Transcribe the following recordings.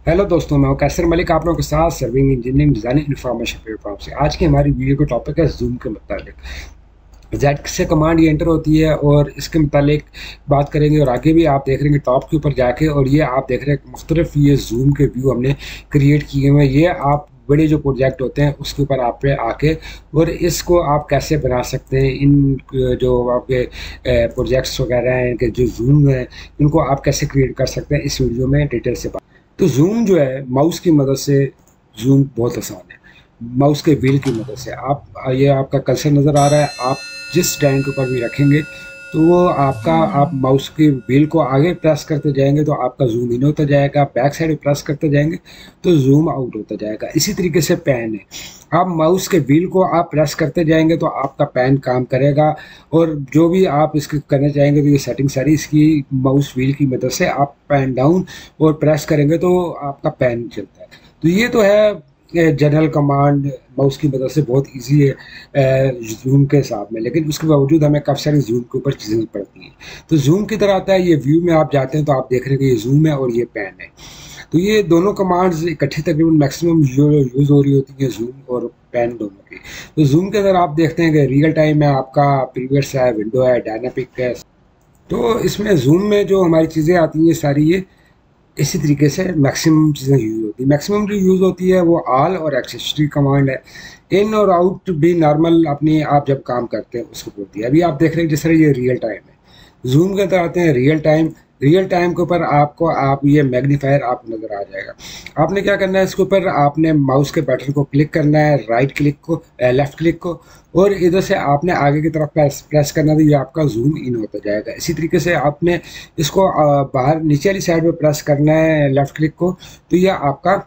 Hello दोस्तों, मैं हूं कैसर मलिक आप लोगों के साथ serving engineering designing information platform से। आज की हमारी वीडियो का टॉपिक है जूम के मुतालिक। जेड से कमांड ये एंटर होती है और इसके मुतालिक बात करेंगे और आगे भी आप देख रहे हैं टॉप के ऊपर जाके, और ये आप देख रहे हैं मुख्तलिफ ये जूम के व्यू हमने क्रिएट किए हुए हैं। ये आप बड़े जो प्रोजेक्ट होते हैं उसके ऊपर आप पे आके और इसको आप कैसे बना सकते हैं, इन जो आपके प्रोजेक्ट्स वगैरह हैं, इनके जो जूम है, इनको आप कैसे क्रिएट कर सकते हैं, इस वीडियो में डिटेल से बात। तो जूम जो है माउस की मदद से जूम बहुत आसान है। माउस के व्हील की मदद से आप, ये आपका कर्सर नज़र आ रहा है, आप जिस डायन के ऊपर भी रखेंगे तो वो आपका, आप माउस के व्हील को आगे प्रेस करते जाएंगे तो आपका जूम इन होता जाएगा, बैक साइड प्रेस करते जाएंगे तो जूम आउट होता जाएगा। इसी तरीके से पैन है, आप माउस के व्हील को आप प्रेस करते जाएंगे तो आपका पैन काम करेगा, और जो भी आप इसके करना चाहेंगे तो ये सेटिंग सारी इसकी माउस व्हील की मदद से आप पैन डाउन और प्रेस करेंगे तो आपका पैन चलता है। तो ये तो है जनरल कमांड, माउस की मदद से बहुत इजी है जूम के हिसाब में, लेकिन उसके बावजूद हमें काफ़ी सारी जूम के ऊपर चीज़ें पड़ती हैं। तो जूम की तरह आता है, ये व्यू में आप जाते हैं तो आप देख रहे हैं कि ये जूम है और ये पैन है। तो ये दोनों कमांड्स इकट्ठी तकरीबन मैक्सिमम यूज़ हो रही होती हैं, जूम और पैन दोनों की। तो जूम के अंदर आप देखते हैं कि रियल टाइम है, आपका प्रीवियस है, विंडो है, डायनामिक है। तो इसमें जूम में जो हमारी चीज़ें आती हैं सारी ये इसी तरीके से मैक्सिमम चीज़ें यूज़ होती है। मैक्सिमम जो यूज़ होती है वो आल और एक्सेसरी कमांड है। इन और आउट भी नॉर्मल अपनी आप जब काम करते हैं उसको बोलती है। अभी आप देख रहे हैं जिस तरह ये रियल टाइम है, जूम के अंदर आते हैं रियल टाइम। रियल टाइम के ऊपर आपको आप ये मैग्नीफायर आप नज़र आ जाएगा। आपने क्या करना है, इसके ऊपर आपने माउस के बटन को क्लिक करना है, राइट क्लिक को, लेफ्ट क्लिक को, और इधर से आपने आगे की तरफ प्रेस करना है तो ये आपका जूम इन होता जाएगा। इसी तरीके से आपने इसको बाहर नीचे वाली साइड में प्रेस करना है लेफ्ट क्लिक को, तो ये आपका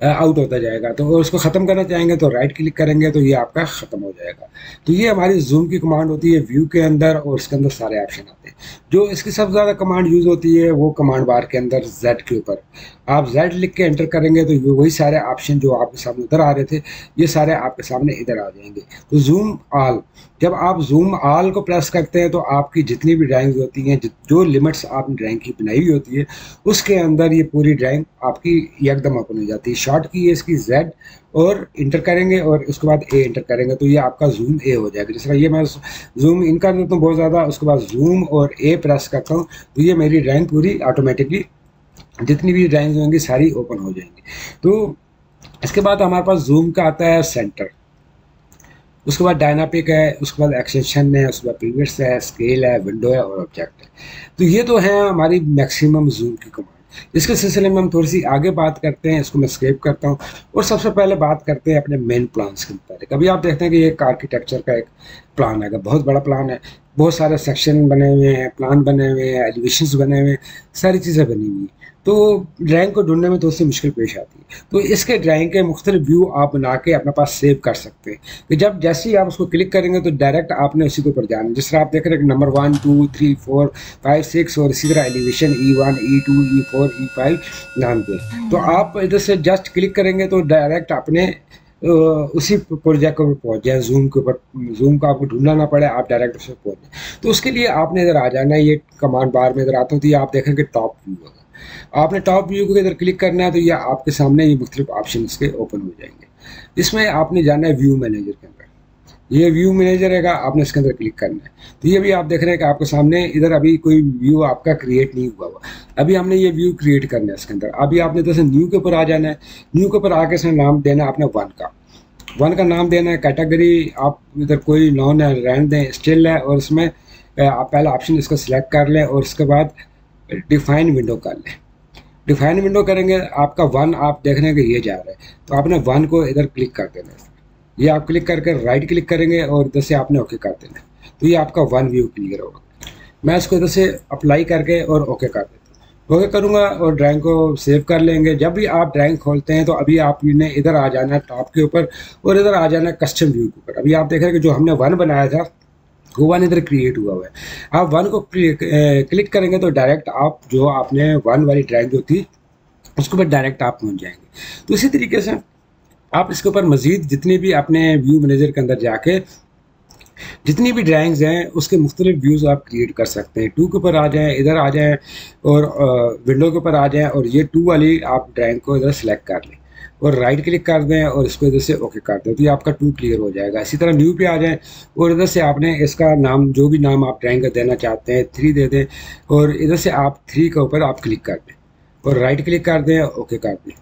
आउट होता जाएगा। तो उसको ख़त्म करना चाहेंगे तो राइट क्लिक करेंगे तो ये आपका ख़त्म हो जाएगा। तो ये हमारी जूम की कमांड होती है व्यू के अंदर, और इसके अंदर सारे ऑप्शन आते हैं। जो इसकी सबसे ज़्यादा कमांड यूज़ होती है वो कमांड बार के अंदर जेड के ऊपर आप जेड लिख के एंटर करेंगे तो ये वही सारे ऑप्शन जो आपके सामने उधर आ रहे थे ये सारे आपके सामने इधर आ जाएंगे। तो जूम ऑल, जब आप जूम ऑल को प्रेस करते हैं तो आपकी जितनी भी ड्राइंग्स होती हैं, जो लिमिट्स आपने ड्राइंग की बनाई हुई होती है उसके अंदर ये पूरी ड्राइंग आपकी एकदम ओपन हो जाती है। शॉर्ट की है इसकी जेड, और इंटर करेंगे और उसके बाद ए इंटर करेंगे तो ये आपका जूम ए हो जाएगा। जिस तरह ये मैं जूम इन कर देता हूँ बहुत ज़्यादा, उसके बाद जूम और ए प्रेस करता हूँ तो ये मेरी ड्राइंग पूरी ऑटोमेटिकली जितनी भी ड्राइंग्स होंगी सारी ओपन हो जाएंगी। तो इसके बाद हमारे पास जूम का आता है सेंटर, उसके बाद डायनामिक है, उसके बाद एक्सटेंशन है, उसके बाद प्रीवियस है, स्केल है, विंडो है और ऑब्जेक्ट है। तो ये तो है हमारी मैक्सिमम जूम की कमांड। इसके सिलसिले में हम थोड़ी सी आगे बात करते हैं, इसको मैं स्केप करता हूँ और सबसे पहले बात करते हैं अपने मेन प्लान्स के मुताबिक। अभी आप देखते हैं कि ये एक आर्किटेक्चर का एक प्लान है, बहुत बड़ा प्लान है, बहुत सारे सेक्शन बने हुए हैं, प्लान बने हुए हैं, एलिवेशंस बने हुए हैं, सारी चीज़ें बनी हुई हैं। तो ड्राइंग को ढूंढने में थोड़ी सी मुश्किल पेश आती है। तो इसके ड्राइंग के मुख्तलिफ व्यू आप बना के अपने पास सेव कर सकते हैं कि जब जैसे ही आप उसको क्लिक करेंगे तो डायरेक्ट आपने उसी के ऊपर जाना है। जिस तरह आप देख रहे हैं नंबर 1 2 3 4 5 6 और इसी तरह elevation E1 E2 E4 E5 नाम के। तो आप इधर से जस्ट क्लिक करेंगे तो डायरेक्ट अपने उसी प्रोजेक्ट के ऊपर पहुंच जाए, जूम के ऊपर। जूम का आपको ढूंढना ना पड़े, आप डायरेक्ट उस पर पहुंच जाए। तो उसके लिए आपने इधर आ जाना है, ये कमांड बार में इधर आता हूँ तो ये आप देखेंगे टॉप व्यू होगा। आपने टॉप व्यू को इधर क्लिक करना है तो ये आपके सामने ये मुख्तलिफ ऑप्शन इसके ओपन हो जाएंगे। इसमें आपने जाना है व्यू मैनेजर के अंदर, ये व्यू मैनेजर रहेगा, आपने इसके अंदर क्लिक करना है। तो ये भी आप देख रहे हैं कि आपके सामने इधर अभी कोई व्यू आपका क्रिएट नहीं हुआ हुआ, अभी हमने ये व्यू क्रिएट करना है इसके अंदर। अभी आपने इधर से न्यू के ऊपर आ जाना है, न्यू के ऊपर आके इसमें नाम देना है आपने वन का नाम देना है। कैटेगरी आप इधर कोई नॉन है रहने दें, स्टिल है, और इसमें आप पहला ऑप्शन इसको सिलेक्ट कर लें और उसके बाद डिफाइन विंडो कर लें। डिफाइन विंडो करेंगे, आपका वन आप देख रहे हैं कि ये जा रहा है तो आपने वन को इधर क्लिक कर देना है। ये आप क्लिक करके राइट क्लिक करेंगे और इधर से आपने ओके कर देना है तो ये आपका वन व्यू क्लियर होगा। मैं इसको इधर से अप्लाई करके और ओके कर देता हूँ, ओके करूँगा और ड्राइंग को सेव कर लेंगे। जब भी आप ड्राइंग खोलते हैं तो अभी आपने इधर आ जाना है टॉप के ऊपर और इधर आ जाना है कस्टम व्यू के ऊपर। अभी आप देख रहे हैं कि जो हमने वन बनाया था वो वन इधर क्रिएट हुआ हुआ है। आप वन को क्लिक करेंगे तो डायरेक्ट आप जो आपने वन वाली ड्राइंग जो थी उसके ऊपर डायरेक्ट आप पहुंच जाएंगे। तो इसी तरीके से आप इसके ऊपर मज़ीद जितने भी अपने व्यू मैनेजर के अंदर जाके जितनी भी ड्राइंग्स हैं उसके मुख्तलिफ व्यूज़ आप क्रिएट कर सकते हैं। टू के ऊपर आ जाएँ, इधर आ जाएँ और विंडो के ऊपर आ जाएँ और ये टू वाली आप ड्राइंग को इधर सेलेक्ट कर लें और राइट क्लिक कर दें और इसको इधर से ओके कर दें, तो ये आपका टू क्लियर हो जाएगा। इसी तरह न्यू पे आ जाएँ और इधर से आपने इसका नाम, जो भी नाम आप ड्राइंग का देना चाहते हैं, 3 दे दें और इधर से आप 3 के ऊपर आप क्लिक कर दें और राइट क्लिक कर दें, ओके कर दें।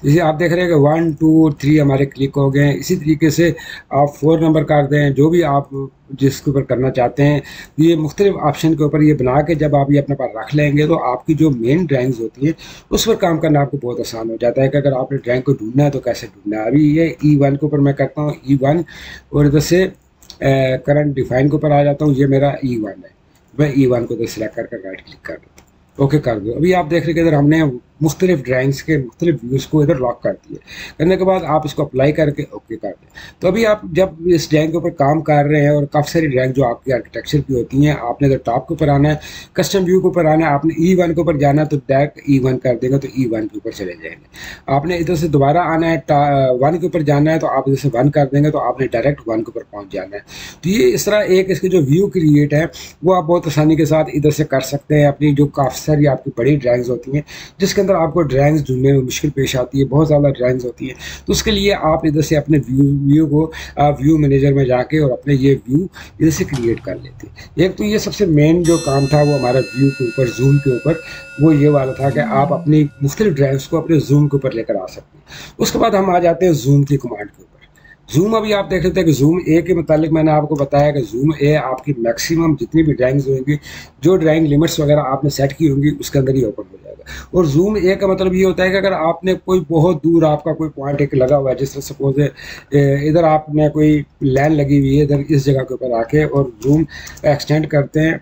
जैसे आप देख रहे हैं कि 1 2 3 हमारे क्लिक हो गए हैं। इसी तरीके से आप 4 नंबर कर दें, जो भी आप जिसके ऊपर करना चाहते हैं। ये मुख्तलिफ ऑप्शन के ऊपर ये बना के जब आप ये अपने पास रख लेंगे तो आपकी जो मेन ड्राइंग्स होती हैं उस पर काम करना आपको बहुत आसान हो जाता है कि अगर आपने ड्राइंग को ढूंढना है तो कैसे ढूंढना है। अभी ये E1 के ऊपर मैं करता हूँ, E1 और इधर से करंट डिफाइन के ऊपर आ जाता हूँ। ये मेरा E1 है, मैं E1 को इधर सेलेक्ट करके राइट क्लिक कर दूँ, ओके कर दो। अभी आप देख रहे हैं कि इधर हमने मुख्तलिफ ड्राइंग्स के मुख्तलिफ व्यूज़ को इधर लॉक कर दिए। करने के बाद आप इसको अप्लाई करके ओके कर दें। तो अभी आप जब इस ड्राइंग के ऊपर काम कर रहे हैं और काफ़ी सारी ड्राइंग जो आपकी आर्किटेक्चर की होती हैं, आपने इधर टॉप के ऊपर आना है, कस्टम व्यू के ऊपर आना है, आपने E1 के ऊपर जाना है तो डायरेक्ट E1 कर देगा तो E1 के ऊपर चले जाएंगे। आपने इधर से दोबारा आना है, 1 के ऊपर जाना है तो आप इधर से 1 कर देंगे तो आपने डायरेक्ट 1 के ऊपर पहुँच जाना है। तो ये इस तरह एक इसके जो व्यू क्रिएट है वो आप बहुत आसानी के साथ इधर से कर सकते हैं। अपनी जो काफ़ी सारी आपकी बड़ी ड्राइंग्स होती हैं जिसके अंदर आपको ड्राइंग्स ढूंढने में मुश्किल पेश आती है, बहुत ज़्यादा ड्राइंग्स होती हैं, तो उसके लिए आप इधर से अपने व्यू को व्यू मैनेजर में जाके और अपने ये व्यू इधर से क्रिएट कर लेते हैं। एक तो ये सबसे मेन जो काम था वो हमारा व्यू के ऊपर, जूम के ऊपर, वो ये वाला था कि आप अपनी मुख्तलिफ ड्राइंग्स को अपने जूम के ऊपर लेकर आ सकते हैं। उसके बाद हम आ जाते हैं जूम की कमांड के ऊपर। जूम, अभी आप देख लेते हैं कि जूम ए के मुतालिक मैंने आपको बताया कि जूम ए आपकी मैक्सिमम जितनी भी ड्राइंग्स होंगी, जो ड्राइंग लिमिट्स वगैरह आपने सेट की होंगी उसके अंदर ही ओपन हो जाएगा। और जूम ए का मतलब ये होता है कि अगर आपने कोई बहुत दूर आपका कोई पॉइंट एक लगा हुआ है, जिस तरह सपोज इधर आपने कोई लाइन लगी हुई है, इधर इस जगह के ऊपर आके और जूम एक्सटेंड करते हैं,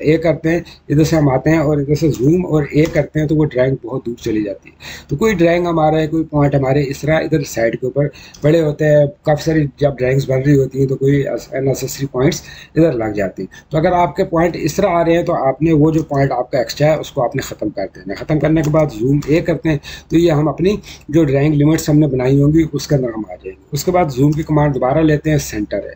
ए करते हैं, इधर से हम आते हैं और इधर से जूम और ए करते हैं तो वो ड्राइंग बहुत दूर चली जाती है। तो कोई ड्राइंग हमारा है, कोई पॉइंट हमारे इस तरह इधर साइड के ऊपर बड़े होते हैं, काफ़ी सारी जब ड्राइंग्स बन रही होती हैं तो कोई अननेसेसरी पॉइंट्स इधर लग जाती हैं। तो अगर आपके पॉइंट इस तरह आ रहे हैं तो आपने वो जो पॉइंट आपका एक्स्ट्रा है उसको आपने ख़त्म कर देना। ख़त्म करने के बाद जूम ए करते हैं तो ये हम अपनी जो ड्राइंग लिमिट्स हमने बनाई होंगी उसके अंदर हम आ जाएंगे। उसके बाद जूम की कमांड दोबारा लेते हैं, सेंटर है।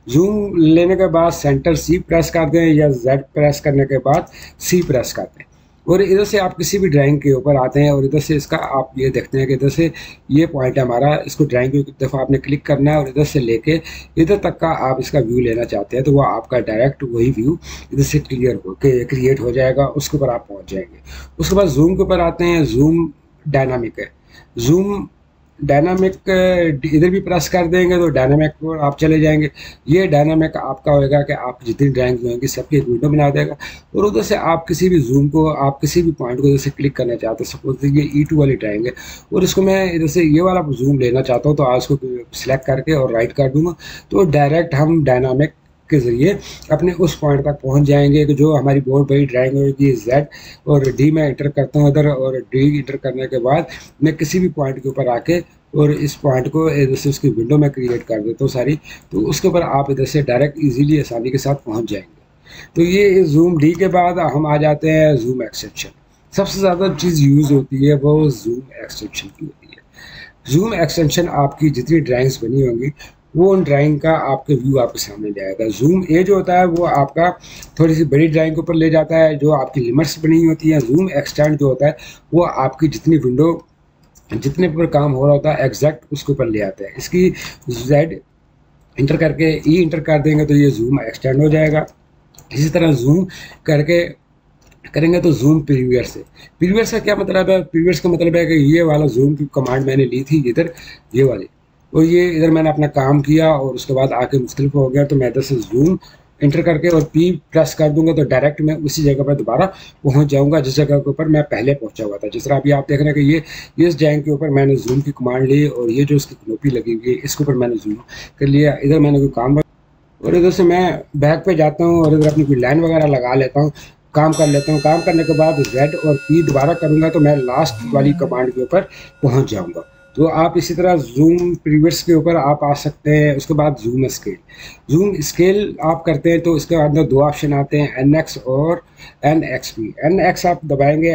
जूम लेने के बाद सेंटर सी प्रेस कर दें या जेड प्रेस करने के बाद सी प्रेस कर दें और इधर से आप किसी भी ड्राइंग के ऊपर आते हैं और इधर से इसका आप ये देखते हैं कि इधर से ये पॉइंट है हमारा, इसको ड्राइंग को एक दफ़ा आपने क्लिक करना है और इधर से लेके इधर तक का आप इसका व्यू लेना चाहते हैं तो वो आपका डायरेक्ट वही व्यू इधर से क्रिएट हो जाएगा, उसके ऊपर आप पहुंच जाएंगे। उसके बाद जूम के ऊपर आते हैं, जूम डायनामिक है। जूम डायनामिक इधर भी प्रेस कर देंगे तो डायनामिक पर आप चले जाएंगे। ये डायनामिक आपका होएगा कि आप जितनी ड्राइंग्स होंगी सबकी एक विंडो बना देगा और उधर से आप किसी भी जूम को, आप किसी भी पॉइंट को इधर से क्लिक करना चाहते हैं। सपोज ये E2 वाली ड्राइंग है और इसको मैं इधर से ये वाला जूम लेना चाहता हूँ तो आज को सिलेक्ट करके और राइट कर दूंगा तो डायरेक्ट हम डायनामिक के ज़रिए अपने उस पॉइंट तक पहुंच जाएंगे कि जो हमारी बहुत बड़ी ड्राइंग होगी। Z और D में इंटर करता हूँ इधर और D इंटर करने के बाद मैं किसी भी पॉइंट के ऊपर आके और इस पॉइंट को इधर से उसकी विंडो में क्रिएट कर देता हूँ सारी, तो उसके ऊपर आप इधर से डायरेक्ट इजीली आसानी के साथ पहुंच जाएंगे। तो ये जूम D के बाद हम आ जाते हैं जूम एक्सटेंशन। सबसे ज़्यादा चीज़ यूज़ होती है वो जूम एक्सटेंशन की होती है। जूम एक्सटेंशन आपकी जितनी ड्राइंग्स बनी होंगी वो उन ड्राइंग का आपके व्यू आपके सामने ले आएगा। जूम ए जो होता है वो आपका थोड़ी सी बड़ी ड्राइंग के ऊपर ले जाता है जो आपकी लिमिट्स बनी होती हैं। जूम एक्सटेंड जो होता है वो आपकी जितनी विंडो, जितने पर काम हो रहा होता है एग्जैक्ट उसके ऊपर ले आता है। इसकी Z इंटर करके E इंटर कर देंगे तो ये जूम एक्सटेंड हो जाएगा। इसी तरह जूम करके करेंगे तो जूम प्रीवियर से। प्रीवियर का क्या मतलब है? प्रीवियर्स का मतलब है कि ये वाला जूम की कमांड मैंने ली थी इधर, ये वाली, और ये इधर मैंने अपना काम किया और उसके बाद आके मुख्तलिफ हो गया तो मैं इधर से जूम इंटर करके और P प्रेस कर दूंगा तो डायरेक्ट मैं उसी जगह पर दोबारा पहुंच जाऊंगा जिस जगह के ऊपर मैं पहले पहुंचा हुआ था। जिस तरह अभी आप देख रहे हैं कि ये इस ड्राइंग के ऊपर मैंने जूम की कमांड ली और ये जो उसकी कनोपी लगी हुई है इसके ऊपर मैंने जूम कर लिया। इधर मैंने कोई काम और इधर से मैं बैक पे जाता हूँ और इधर अपनी कोई लाइन वगैरह लगा लेता हूँ, काम कर लेता हूँ। काम करने के बाद Z और P दोबारा करूँगा तो मैं लास्ट वाली कमांड के ऊपर पहुँच जाऊँगा। तो आप इसी तरह जूम प्रीवियस के ऊपर आप आ सकते हैं। उसके बाद जूम स्केल, जूम स्केल आप करते हैं तो इसके अंदर दो ऑप्शन आते हैं, NX और NXP। NX आप दबाएंगे,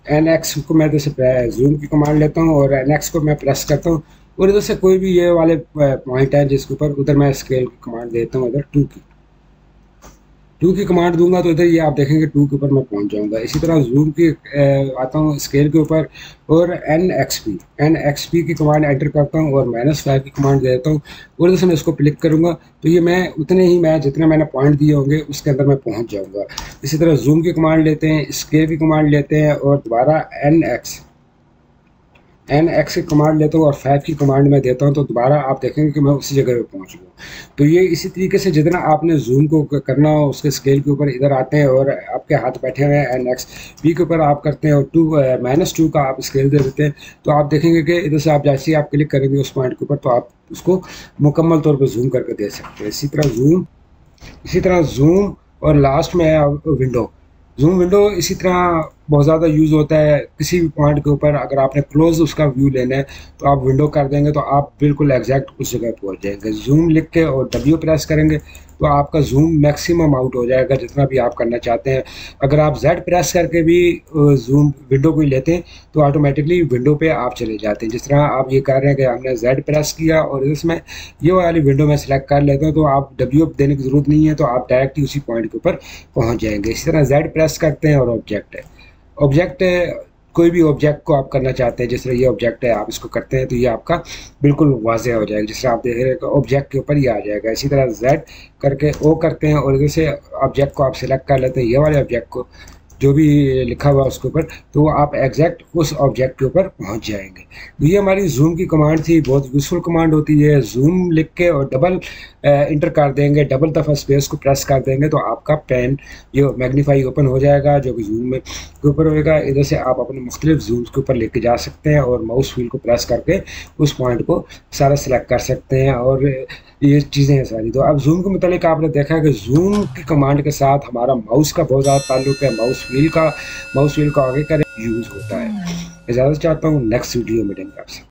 NX को मैं जैसे जूम की कमांड लेता हूँ और NX को मैं प्रेस करता हूँ और इधर से कोई भी ये वाले पॉइंट है जिसके ऊपर, उधर मैं स्केल की कमांड देता हूँ, इधर 2 की 2 की कमांड दूंगा तो इधर ये आप देखेंगे 2 के ऊपर मैं पहुंच जाऊंगा। इसी तरह जूम की आता हूँ स्केल के ऊपर और एन एक्स पी की कमांड एंटर करता हूँ और -5 की कमांड दे देता हूँ और इधर से मैं इसको क्लिक करूँगा तो ये मैं उतने ही मैं जितने मैंने पॉइंट दिए होंगे उसके अंदर मैं पहुँच जाऊँगा। इसी तरह जूम की कमांड लेते हैं, स्केल की कमांड लेते हैं और दोबारा एन एक्स की कमांड लेता हूँ और 5 की कमांड में देता हूँ तो दोबारा आप देखेंगे कि मैं उसी जगह पे पहुँच गया। तो ये इसी तरीके से जितना आपने जूम को करना हो उसके स्केल के ऊपर इधर आते हैं और आपके हाथ बैठे हुए हैं एन एक्स पी के ऊपर आप करते हैं और -2 का आप स्केल दे देते हैं तो आप देखेंगे कि इधर से आप जैसे ही आप क्लिक करेंगे उस पॉइंट के ऊपर तो आप उसको मुकम्मल तौर पर जूम करके दे सकते हैं। इसी तरह जूम और लास्ट में है जूम विंडो इसी तरह बहुत ज़्यादा यूज़ होता है। किसी भी पॉइंट के ऊपर अगर आपने क्लोज उसका व्यू लेना है तो आप विंडो कर देंगे तो आप बिल्कुल एग्जैक्ट उस जगह पहुंच जाएंगे। जूम लिख के और डब्ल्यू प्रेस करेंगे तो आपका जूम मैक्सिमम आउट हो जाएगा जितना भी आप करना चाहते हैं। अगर आप जेड प्रेस करके भी जूम विंडो को ही लेते हैं तो ऑटोमेटिकली विंडो पे आप चले जाते हैं। जिस तरह आप ये कर रहे हैं कि हमने जेड प्रेस किया और इसमें ये वाली विंडो में सेलेक्ट कर लेते हैं तो आप डब्ल्यू देने की ज़रूरत नहीं है, तो आप डायरेक्ट ही उसी पॉइंट के ऊपर पहुँच जाएंगे। इसी तरह जेड प्रेस करते हैं और ऑब्जेक्ट कोई भी ऑब्जेक्ट को आप करना चाहते हैं, जिस तरह ये ऑब्जेक्ट है आप इसको करते हैं तो ये आपका बिल्कुल वाज़ेह हो जाएगा। जिस तरह आप देख रहे हैं ऑब्जेक्ट के ऊपर ही आ जाएगा। इसी तरह जेड करके ओ करते हैं और इधर से ऑब्जेक्ट को आप सिलेक्ट कर लेते हैं, ये वाले ऑब्जेक्ट को जो भी लिखा हुआ उसके ऊपर, तो आप एग्जैक्ट उस ऑब्जेक्ट के ऊपर पहुंच जाएंगे। तो ये हमारी जूम की कमांड थी, बहुत यूज़फुल कमांड होती है। जूम लिख के और डबल इंटर कर देंगे, डबल दफ़ा स्पेस को प्रेस कर देंगे तो आपका पेन जो मैग्नीफाई ओपन हो जाएगा जो कि जूम में के ऊपर होएगा। इधर से आप अपने मुख्तलिफ जूम्स के ऊपर लेके जा सकते हैं और माउस व्हील को प्रेस करके उस पॉइंट को सारा सेलेक्ट कर सकते हैं और ये चीज़ें हैं सारी। तो अब जूम के मुतालिक आपने देखा कि जूम की कमांड के साथ हमारा माउस का बहुत ज़्यादा ताल्लुक है। माउस व्हील का आगे का यूज़ होता है। इजाज़त चाहता हूँ, नेक्स्ट वीडियो में मिलेंगे आपसे।